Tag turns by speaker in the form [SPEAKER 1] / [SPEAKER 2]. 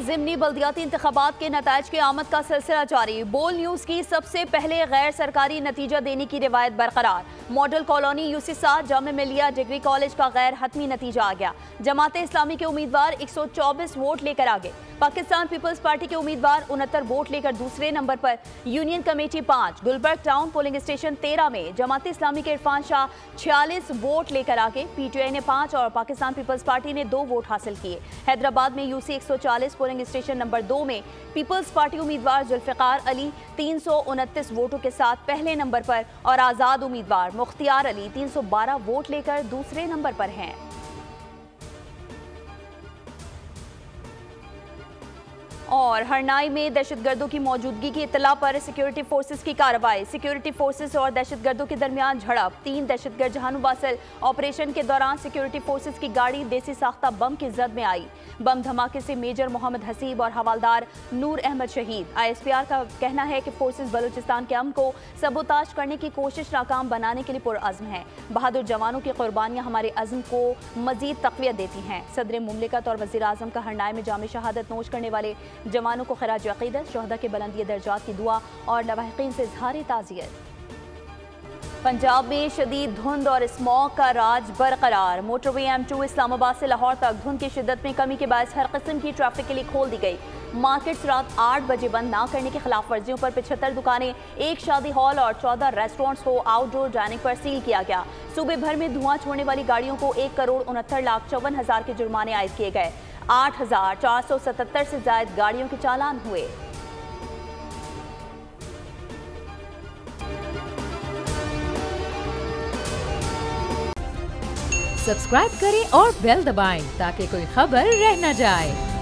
[SPEAKER 1] ज़िमनी बल्दियाती इंतखाबात के नताइज की आमद का सिलसिला जारी। बोल न्यूज़ की सबसे पहले गैर सरकारी नतीजा देने की रिवायत बरकरार। Model colony यूसिसा Jamia Millia degree college का गैर हतमी नतीजा आ गया। जमात इस्लामी के उम्मीदवार 124 वोट लेकर आगे। पाकिस्तान पीपल्स पार्टी के उम्मीदवार 69 वोट लेकर दूसरे नंबर पर। Union committee 5, Gulberg town polling station 13 में जमात इस्लामी के इरफान शाह 46 वोट लेकर आगे। PTI ने 5 और पाकिस्तान पीपल्स पार्टी ने 2 वोट हासिल किए। हैदराबाद में UC 140 पोलिंग स्टेशन नंबर 2 में पीपल्स पार्टी उम्मीदवार जुल्फिकार अली 329 वोटों के साथ पहले नंबर पर और आजाद उम्मीदवार मुख्तियार अली 312 वोट लेकर दूसरे नंबर पर हैं। और हरनाई में दहशतगर्दों की मौजूदगी की इत्तला पर सिक्योरिटी फोर्सेस की कार्रवाई। सिक्योरिटी फोर्सेस और दहशतगर्दों के दरमियान झड़प। 3 दहशतगर्द जहानु बासिल। ऑपरेशन के दौरान सिक्योरिटी फोर्सेस की गाड़ी देसी साख्ता बम की जद में आई। बम धमाके से मेजर मोहम्मद हसीब और हवालदार नूर अहमद शहीद। ISPR का कहना है कि फोर्सेस बलूचिस्तान के अमन को सबोताज करने की कोशिश नाकाम बनाने के लिए पुरअज़्म है। बहादुर जवानों की कुर्बानियां हमारे अज़्म को मजीद तक़वियत देती हैं। सदर मुमलिकत और वज़ीर आज़म का हरनाई में जाम शहादत नोश करने वाले जवानों को खराज अक़ीदत, शहदा के बुलंदी दर्जात की दुआ और लवाहिकीन से इज़हार ताज़ियत। पंजाब में शदीद धुंध और स्मॉग का राज बरकरार। मोटरवे M2 इस्लामाबाद से लाहौर तक धुंध की शिद्दत में कमी के बायस हर किस्म की ट्रैफिक के लिए खोल दी गई। मार्केट्स रात 8 बजे बंद न करने की खिलाफ वर्जियों पर 75 दुकानें, 1 शादी हॉल और 14 रेस्टोरेंट्स को आउटडोर डाइनिंग पर सील किया गया। सूबे भर में धुआं छोड़ने वाली गाड़ियों को 1,69,54,000 के जुर्माने आयद किए गए। 8,477 से ज्यादा गाड़ियों के चालान हुए।
[SPEAKER 2] सब्सक्राइब करें और बेल दबाएं ताकि कोई खबर रह न जाए।